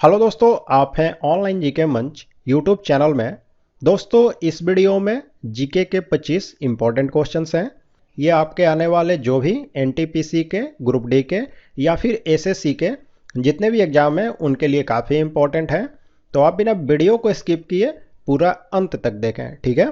Hello दोस्तों, आप हैं ऑनलाइन जीके मंच यूट्यूब चैनल में। दोस्तों, इस वीडियो में जीके के 25 इंपॉर्टेंट क्वेश्चंस हैं। ये आपके आने वाले जो भी एनटीपीसी के, ग्रुप डी के या फिर एसएससी के जितने भी एग्जाम हैं उनके लिए काफ़ी इंपॉर्टेंट हैं। तो आप बिना वीडियो को स्किप किए पूरा अंत तक देखें, ठीक है।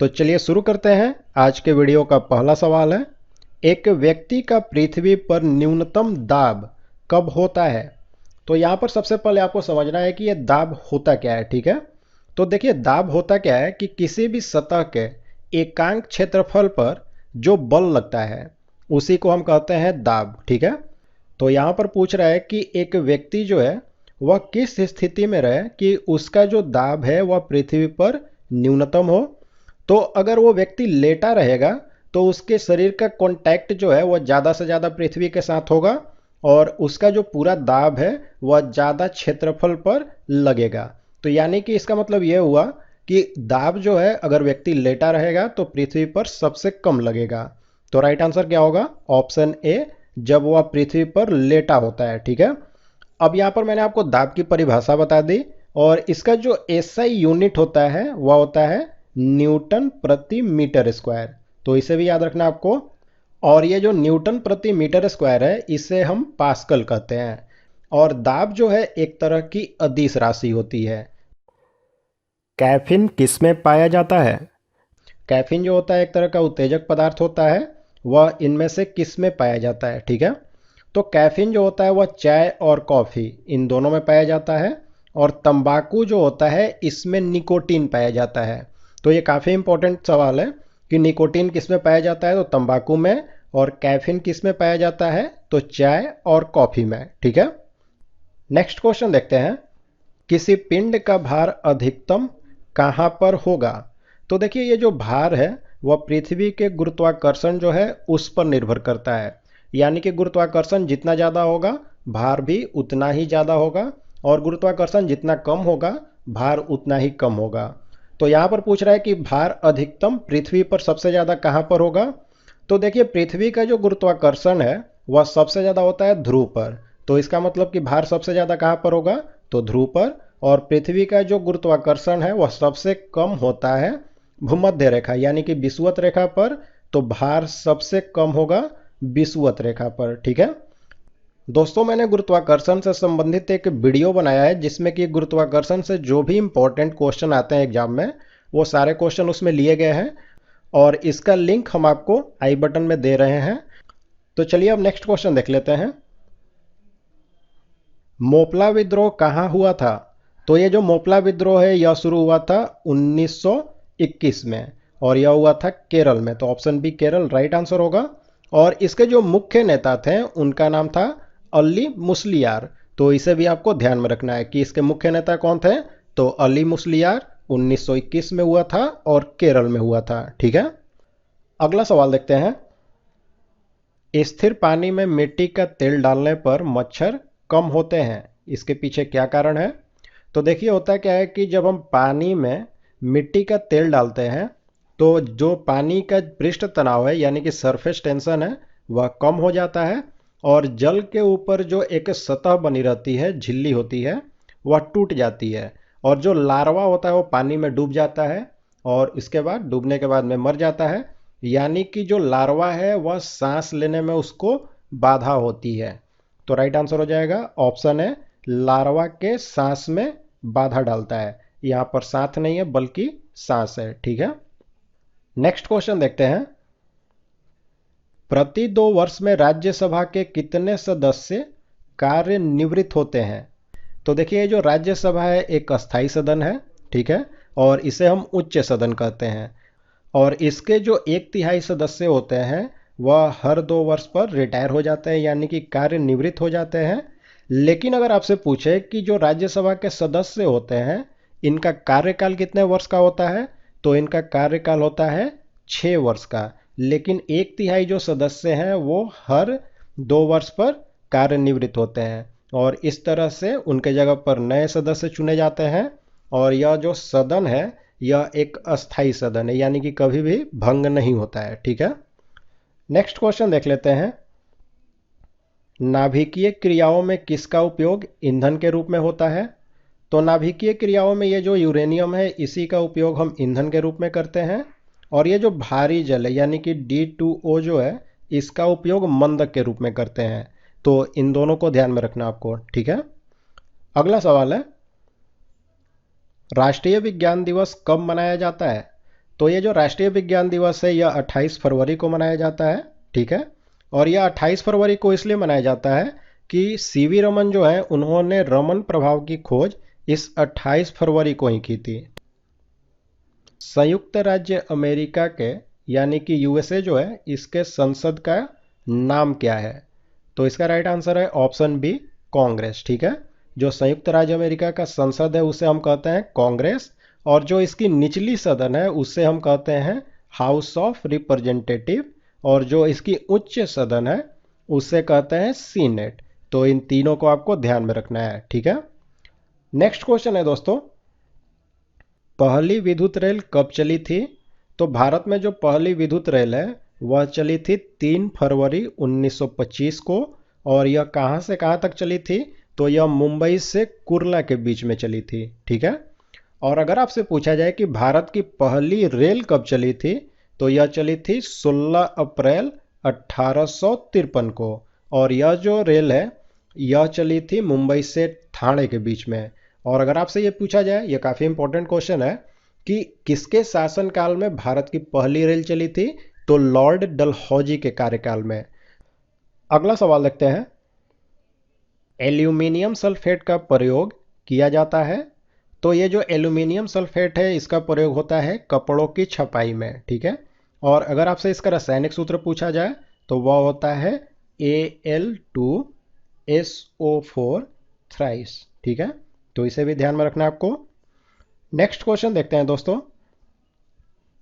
तो चलिए शुरू करते हैं। आज के वीडियो का पहला सवाल है, एक व्यक्ति का पृथ्वी पर न्यूनतम दाब कब होता है। तो यहाँ पर सबसे पहले आपको समझना है कि ये दाब होता क्या है, ठीक है। तो देखिए, दाब होता क्या है कि किसी भी सतह के एकांक क्षेत्रफल पर जो बल लगता है उसी को हम कहते हैं दाब, ठीक है। तो यहाँ पर पूछ रहा है कि एक व्यक्ति जो है वह किस स्थिति में रहे कि उसका जो दाब है वह पृथ्वी पर न्यूनतम हो। तो अगर वो व्यक्ति लेटा रहेगा तो उसके शरीर का कांटेक्ट जो है वह ज़्यादा से ज़्यादा पृथ्वी के साथ होगा और उसका जो पूरा दाब है वह ज़्यादा क्षेत्रफल पर लगेगा। तो यानी कि इसका मतलब यह हुआ कि दाब जो है अगर व्यक्ति लेटा रहेगा तो पृथ्वी पर सबसे कम लगेगा। तो राइट आंसर क्या होगा? ऑप्शन ए, जब वह पृथ्वी पर लेटा होता है, ठीक है। अब यहाँ पर मैंने आपको दाब की परिभाषा बता दी और इसका जो एसआई यूनिट होता है वह होता है न्यूटन प्रति मीटर स्क्वायर। तो इसे भी याद रखना आपको। और ये जो न्यूटन प्रति मीटर स्क्वायर है इसे हम पास्कल कहते हैं। और दाब जो है एक तरह की अदिश राशि होती है। कैफीन किस में पाया जाता है? कैफीन जो होता है एक तरह का उत्तेजक पदार्थ होता है, वह इनमें से किस में पाया जाता है, ठीक है। तो कैफीन जो होता है वह चाय और कॉफ़ी इन दोनों में पाया जाता है। और तंबाकू जो होता है इसमें निकोटीन पाया जाता है। तो ये काफ़ी इंपॉर्टेंट सवाल है कि निकोटीन किस में पाया जाता है, तो तंबाकू में। और कैफीन किस में पाया जाता है, तो चाय और कॉफ़ी में, ठीक है। नेक्स्ट क्वेश्चन देखते हैं, किसी पिंड का भार अधिकतम कहाँ पर होगा। तो देखिए, ये जो भार है वह पृथ्वी के गुरुत्वाकर्षण जो है उस पर निर्भर करता है। यानी कि गुरुत्वाकर्षण जितना ज़्यादा होगा भार भी उतना ही ज़्यादा होगा, और गुरुत्वाकर्षण जितना कम होगा भार उतना ही कम होगा। तो यहाँ पर पूछ रहा है कि भार अधिकतम पृथ्वी पर सबसे ज़्यादा कहाँ पर होगा। तो देखिए, पृथ्वी का जो गुरुत्वाकर्षण है वह सबसे ज़्यादा होता है ध्रुव पर। तो इसका मतलब कि भार सबसे ज़्यादा कहाँ पर होगा, तो ध्रुव पर। और पृथ्वी का जो गुरुत्वाकर्षण है वह सबसे कम होता है भूमध्य रेखा यानी कि विषुवत रेखा पर। तो भार सबसे कम होगा विषुवत रेखा पर, ठीक है। दोस्तों, मैंने गुरुत्वाकर्षण से संबंधित एक वीडियो बनाया है जिसमें कि गुरुत्वाकर्षण से जो भी इंपॉर्टेंट क्वेश्चन आते हैं एग्जाम में वो सारे क्वेश्चन उसमें लिए गए हैं। और इसका लिंक हम आपको आई बटन में दे रहे हैं। तो चलिए अब नेक्स्ट क्वेश्चन देख लेते हैं। मोपला विद्रोह कहाँ हुआ था। तो ये जो मोपला विद्रोह है यह शुरू हुआ था 1921 में और यह हुआ था केरल में। तो option B Kerala right answer होगा। और इसके जो मुख्य नेता थे उनका नाम था अली मुस्लियार। तो इसे भी आपको ध्यान में रखना है कि इसके मुख्य नेता कौन थे। तो अली मुस्लियार 1921 में हुआ था और केरल में हुआ था, ठीक है। अगला सवाल देखते हैं, स्थिर पानी में मिट्टी का तेल डालने पर मच्छर कम होते हैं, इसके पीछे क्या कारण है। तो देखिए, होता क्या है कि जब हम पानी में मिट्टी का तेल डालते हैं तो जो पानी का पृष्ठ तनाव है यानी कि सरफेस टेंशन है वह कम हो जाता है। और जल के ऊपर जो एक सतह बनी रहती है, झिल्ली होती है, वह टूट जाती है। और जो लार्वा होता है वो पानी में डूब जाता है और इसके बाद डूबने के बाद में मर जाता है। यानी कि जो लार्वा है वह सांस लेने में उसको बाधा होती है। तो राइट आंसर हो जाएगा ऑप्शन है, लार्वा के सांस में बाधा डालता है। यहाँ पर साथ नहीं है बल्कि सांस है, ठीक है। नेक्स्ट क्वेश्चन देखते हैं, प्रति 2 वर्ष में राज्यसभा के कितने सदस्य कार्यनिवृत्त होते हैं। तो देखिए, ये जो राज्यसभा है एक अस्थाई सदन है, ठीक है। और इसे हम उच्च सदन कहते हैं। और इसके जो 1/3 सदस्य होते हैं वह हर 2 वर्ष पर रिटायर हो जाते हैं यानी कि कार्यनिवृत्त हो जाते हैं। लेकिन अगर आपसे पूछे कि जो राज्यसभा के सदस्य होते हैं इनका कार्यकाल कितने वर्ष का होता है, तो इनका कार्यकाल होता है 6 वर्ष का। लेकिन 1/3 जो सदस्य हैं वो हर 2 वर्ष पर कार्यनिवृत्त होते हैं और इस तरह से उनके जगह पर नए सदस्य चुने जाते हैं। और यह जो सदन है यह एक अस्थाई सदन है यानी कि कभी भी भंग नहीं होता है, ठीक है। नेक्स्ट क्वेश्चन देख लेते हैं, नाभिकीय क्रियाओं में किसका उपयोग ईंधन के रूप में होता है? तो नाभिकीय क्रियाओं में ये जो यूरेनियम है इसी का उपयोग हम ईंधन के रूप में करते हैं। और ये जो भारी जल है यानी कि D2O जो है इसका उपयोग मंदक के रूप में करते हैं। तो इन दोनों को ध्यान में रखना आपको, ठीक है। अगला सवाल है, राष्ट्रीय विज्ञान दिवस कब मनाया जाता है? तो ये जो राष्ट्रीय विज्ञान दिवस है यह 28 फरवरी को मनाया जाता है, ठीक है। और यह 28 फरवरी को इसलिए मनाया जाता है कि सीवी रमन जो है उन्होंने रमन प्रभाव की खोज इस 28 फरवरी को ही की थी। संयुक्त राज्य अमेरिका के यानी कि यूएसए जो है इसके संसद का नाम क्या है? तो इसका राइट आंसर है ऑप्शन बी, कांग्रेस, ठीक है। जो संयुक्त राज्य अमेरिका का संसद है उसे हम कहते हैं कांग्रेस, और जो इसकी निचली सदन है उसे हम कहते हैं हाउस ऑफ रिप्रेजेंटेटिव, और जो इसकी उच्च सदन है उसे कहते हैं सीनेट। तो इन तीनों को आपको ध्यान में रखना है, ठीक है। नेक्स्ट क्वेश्चन है दोस्तों, पहली विद्युत रेल कब चली थी? तो भारत में जो पहली विद्युत रेल है वह चली थी 3 फरवरी 1925 को। और यह कहां से कहां तक चली थी? तो यह मुंबई से कुर्ला के बीच में चली थी, ठीक है। और अगर आपसे पूछा जाए कि भारत की पहली रेल कब चली थी, तो यह चली थी 16 अप्रैल 1853 को। और यह जो रेल है यह चली थी मुंबई से ठाणे के बीच में। और अगर आपसे यह पूछा जाए, यह काफ़ी इंपॉर्टेंट क्वेश्चन है कि किसके शासनकाल में भारत की पहली रेल चली थी, तो लॉर्ड डलहौजी के कार्यकाल में। अगला सवाल देखते हैं, एल्यूमिनियम सल्फेट का प्रयोग किया जाता है। तो ये जो एल्यूमिनियम सल्फेट है इसका प्रयोग होता है कपड़ों की छपाई में, ठीक है। और अगर आपसे इसका रासायनिक सूत्र पूछा जाए तो वह होता है Al2SO4 थ्राइस, ठीक है। तो इसे भी ध्यान में रखना है आपको। नेक्स्ट क्वेश्चन देखते हैं दोस्तों,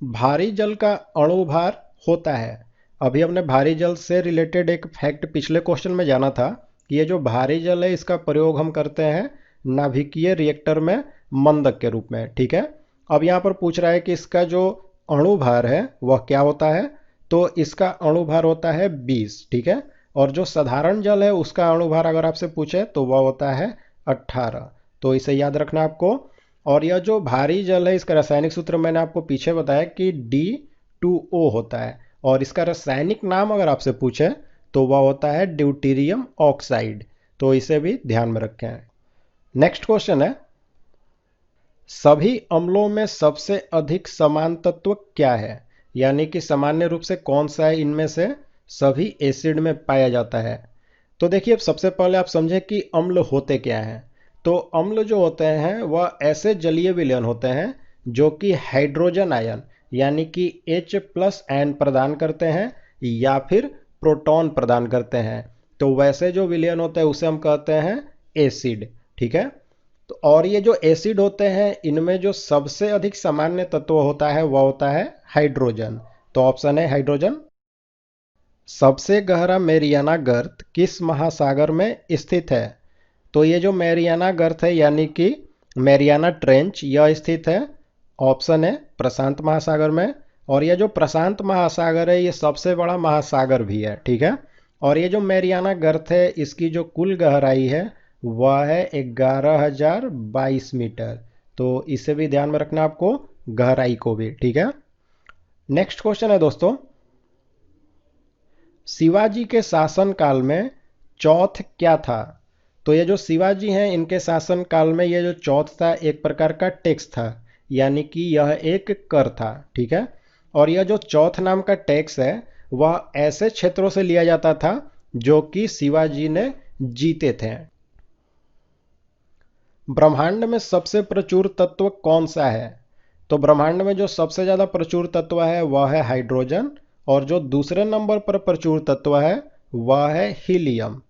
भारी जल का अणुभार होता है। अभी हमने भारी जल से रिलेटेड एक फैक्ट पिछले क्वेश्चन में जाना था कि ये जो भारी जल है इसका प्रयोग हम करते हैं नाभिकीय रिएक्टर में मंदक के रूप में, ठीक है। अब यहाँ पर पूछ रहा है कि इसका जो अणुभार है वह क्या होता है? तो इसका अणुभार होता है 20, ठीक है। और जो साधारण जल है उसका अणुभार अगर आपसे पूछे तो वह होता है 18। तो इसे याद रखना आपको। और यह जो भारी जल है इसका रासायनिक सूत्र मैंने आपको पीछे बताया कि D2O होता है। और इसका रासायनिक नाम अगर आपसे पूछे तो वह होता है ड्यूटीरियम ऑक्साइड। तो इसे भी ध्यान में रखें। नेक्स्ट क्वेश्चन है, सभी अम्लों में सबसे अधिक समान तत्व क्या है? यानी कि सामान्य रूप से कौन सा है इनमें से सभी एसिड में पाया जाता है? तो देखिए, सबसे पहले आप समझें कि अम्ल होते क्या हैं। तो अम्ल जो होते हैं वह ऐसे जलीय विलयन होते हैं जो कि हाइड्रोजन आयन यानी कि H+N प्रदान करते हैं या फिर प्रोटॉन प्रदान करते हैं। तो वैसे जो विलयन होते हैं उसे हम कहते हैं एसिड, ठीक है। तो और ये जो एसिड होते हैं इनमें जो सबसे अधिक सामान्य तत्व होता है वह होता है हाइड्रोजन। तो ऑप्शन है हाइड्रोजन। सबसे गहरा मैरियाना गर्त किस महासागर में स्थित है? तो ये जो मैरियाना गर्त है यानी कि मैरियाना ट्रेंच यह स्थित है, ऑप्शन है प्रशांत महासागर में। और ये जो प्रशांत महासागर है ये सबसे बड़ा महासागर भी है, ठीक है। और ये जो मैरियाना गर्त है इसकी जो कुल गहराई है वह है 11,022 मीटर। तो इसे भी ध्यान में रखना आपको, गहराई को भी, ठीक है। नेक्स्ट क्वेश्चन है दोस्तों, शिवाजी के शासन काल में चौथ क्या था? तो ये जो शिवाजी हैं इनके शासन काल में ये जो चौथ था एक प्रकार का टैक्स था, यानी कि यह एक कर था, ठीक है। और यह जो चौथ नाम का टैक्स है वह ऐसे क्षेत्रों से लिया जाता था जो कि शिवाजी ने जीते थे। ब्रह्मांड में सबसे प्रचुर तत्व कौन सा है? तो ब्रह्मांड में जो सबसे ज़्यादा प्रचुर तत्व है वह है हाइड्रोजन, और जो दूसरे नंबर पर प्रचुर तत्व है वह है हीलियम।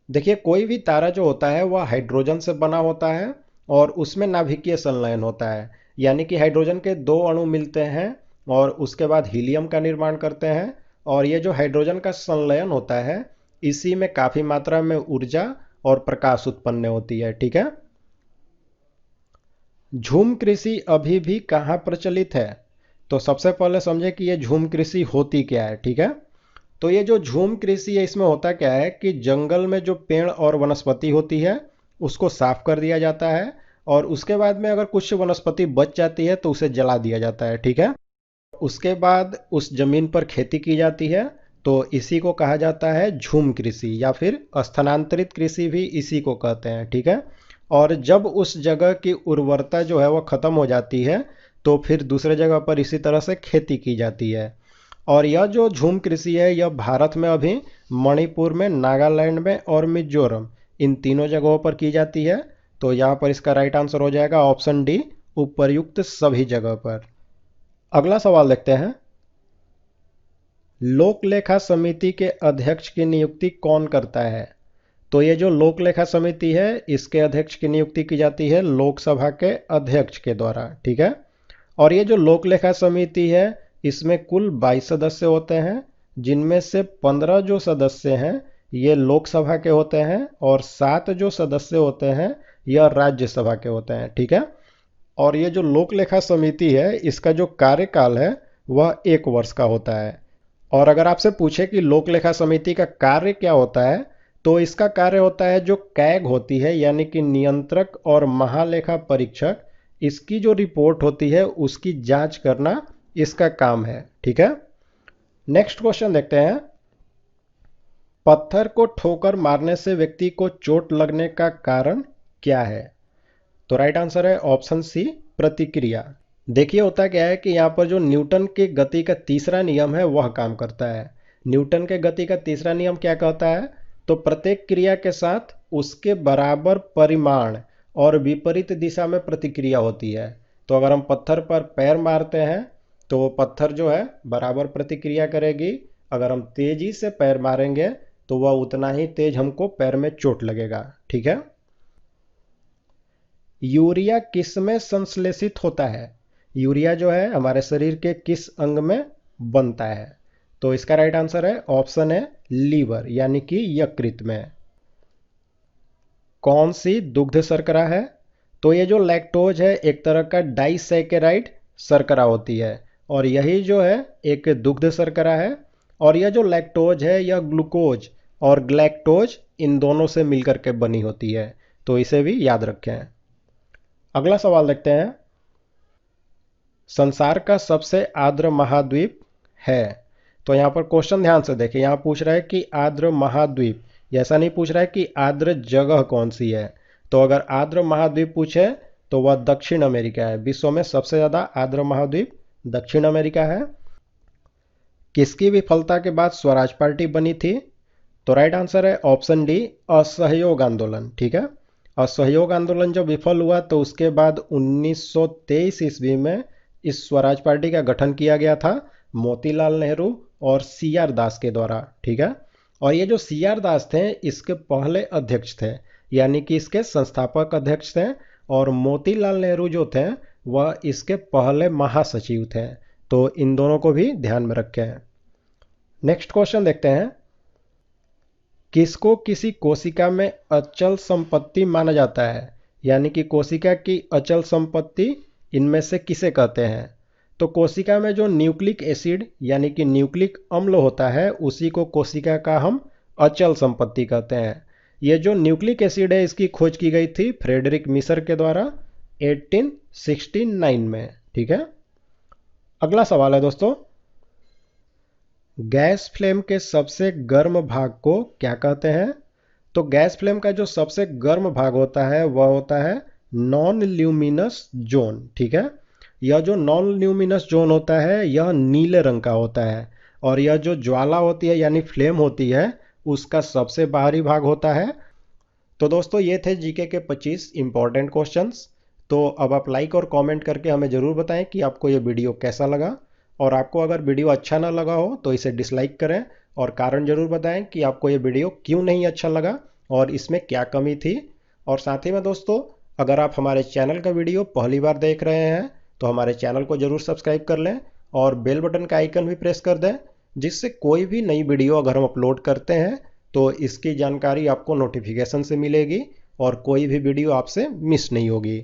देखिए, कोई भी तारा जो होता है वह हाइड्रोजन से बना होता है और उसमें नाभिकीय संलयन होता है, यानी कि हाइड्रोजन के दो अणु मिलते हैं और उसके बाद हीलियम का निर्माण करते हैं। और ये जो हाइड्रोजन का संलयन होता है इसी में काफ़ी मात्रा में ऊर्जा और प्रकाश उत्पन्न होती है, ठीक है। झूम कृषि अभी भी कहाँ प्रचलित है? तो सबसे पहले समझे कि ये झूम कृषि होती क्या है, ठीक है। तो ये जो झूम कृषि है इसमें होता क्या है कि जंगल में जो पेड़ और वनस्पति होती है उसको साफ कर दिया जाता है, और उसके बाद में अगर कुछ वनस्पति बच जाती है तो उसे जला दिया जाता है, ठीक है। उसके बाद उस जमीन पर खेती की जाती है, तो इसी को कहा जाता है झूम कृषि या फिर स्थानांतरित कृषि भी इसी को कहते हैं, ठीक है। और जब उस जगह की उर्वरता जो है वो खत्म हो जाती है तो फिर दूसरे जगह पर इसी तरह से खेती की जाती है। और यह जो झूम कृषि है यह भारत में अभी मणिपुर में, नागालैंड में और मिजोरम, इन तीनों जगहों पर की जाती है। तो यहाँ पर इसका राइट आंसर हो जाएगा ऑप्शन डी, उपर्युक्त सभी जगह पर। अगला सवाल देखते हैं, लोक लेखा समिति के अध्यक्ष की नियुक्ति कौन करता है? तो ये जो लोक लेखा समिति है इसके अध्यक्ष की नियुक्ति की जाती है लोकसभा के अध्यक्ष के द्वारा, ठीक है। और ये जो लोक लेखा समिति है इसमें कुल 22 सदस्य होते हैं, जिनमें से 15 जो सदस्य हैं ये लोकसभा के होते हैं और 7 जो सदस्य होते हैं यह राज्यसभा के होते हैं, ठीक है। और ये जो लोक लेखा समिति है इसका जो कार्यकाल है वह 1 वर्ष का होता है। और अगर आपसे पूछे कि लोक लेखा समिति का कार्य क्या होता है, तो इसका कार्य होता है जो कैग होती है यानी कि नियंत्रक और महालेखा परीक्षक, इसकी जो रिपोर्ट होती है उसकी जांच करना इसका काम है, ठीक है। नेक्स्ट क्वेश्चन देखते हैं, पत्थर को ठोकर मारने से व्यक्ति को चोट लगने का कारण क्या है? तो राइट आंसर है ऑप्शन सी, प्रतिक्रिया। देखिए होता क्या है कि यहाँ पर जो न्यूटन की गति का तीसरा नियम है वह काम करता है। न्यूटन के गति का तीसरा नियम क्या कहता है? तो प्रत्येक क्रिया के साथ उसके बराबर परिमाण और विपरीत दिशा में प्रतिक्रिया होती है। तो अगर हम पत्थर पर पैर मारते हैं तो वो पत्थर जो है बराबर प्रतिक्रिया करेगी। अगर हम तेजी से पैर मारेंगे तो वह उतना ही तेज हमको पैर में चोट लगेगा, ठीक है। यूरिया किस में संश्लेषित होता है? यूरिया जो है हमारे शरीर के किस अंग में बनता है? तो इसका राइट आंसर है ऑप्शन है लीवर यानी कि यकृत में। कौन सी दुग्ध शर्करा है? तो ये जो लैक्टोज है एक तरह का डाइसैकेराइड शर्करा होती है और यही जो है एक दुग्ध शर्करा है। और यह जो लैक्टोज है यह ग्लूकोज और ग्लैक्टोज इन दोनों से मिलकर के बनी होती है, तो इसे भी याद रखें। अगला सवाल देखते हैं, संसार का सबसे आर्द्र महाद्वीप है? तो यहाँ पर क्वेश्चन ध्यान से देखें, यहाँ पूछ रहा है कि आर्द्र महाद्वीप, ऐसा नहीं पूछ रहा है कि आर्द्र जगह कौन सी है। तो अगर आर्द्र महाद्वीप पूछे तो वह दक्षिण अमेरिका है। विश्व में सबसे ज्यादा आर्द्र महाद्वीप दक्षिण अमेरिका है। किसकी विफलता के बाद स्वराज पार्टी बनी थी? तो राइट आंसर है ऑप्शन डी, असहयोग आंदोलन, ठीक है। असहयोग आंदोलन जब विफल हुआ तो उसके बाद 1923 ईस्वी में इस स्वराज पार्टी का गठन किया गया था मोतीलाल नेहरू और सी आर दास के द्वारा, ठीक है। और ये जो सी आर दास थे इसके पहले अध्यक्ष थे, यानी कि इसके संस्थापक अध्यक्ष थे, और मोतीलाल नेहरू जो थे वह इसके पहले महासचिव थे। तो इन दोनों को भी ध्यान में रखें। नेक्स्ट क्वेश्चन देखते हैं, किसको किसी कोशिका में अचल संपत्ति माना जाता है? यानी कि कोशिका की अचल संपत्ति इनमें से किसे कहते हैं? तो कोशिका में जो न्यूक्लिक एसिड यानी कि न्यूक्लिक अम्ल होता है उसी को कोशिका का हम अचल संपत्ति कहते हैं। ये जो न्यूक्लिक एसिड है इसकी खोज की गई थी फ्रेडरिक मिशर के द्वारा 1869 में, ठीक है। अगला सवाल है दोस्तों, गैस फ्लेम के सबसे गर्म भाग को क्या कहते हैं? तो गैस फ्लेम का जो सबसे गर्म भाग होता है वह होता है नॉन ल्यूमिनस जोन, ठीक है। यह जो नॉन ल्यूमिनस जोन होता है यह नीले रंग का होता है और यह जो ज्वाला होती है यानी फ्लेम होती है उसका सबसे बाहरी भाग होता है। तो दोस्तों ये थे जीके के 25 इंपॉर्टेंट क्वेश्चंस। तो अब आप लाइक और कमेंट करके हमें ज़रूर बताएं कि आपको ये वीडियो कैसा लगा, और आपको अगर वीडियो अच्छा ना लगा हो तो इसे डिसलाइक करें और कारण ज़रूर बताएं कि आपको ये वीडियो क्यों नहीं अच्छा लगा और इसमें क्या कमी थी। और साथ ही में दोस्तों, अगर आप हमारे चैनल का वीडियो पहली बार देख रहे हैं तो हमारे चैनल को ज़रूर सब्सक्राइब कर लें और बेल बटन का आइकन भी प्रेस कर दें, जिससे कोई भी नई वीडियो अगर हम अपलोड करते हैं तो इसकी जानकारी आपको नोटिफिकेशन से मिलेगी और कोई भी वीडियो आपसे मिस नहीं होगी।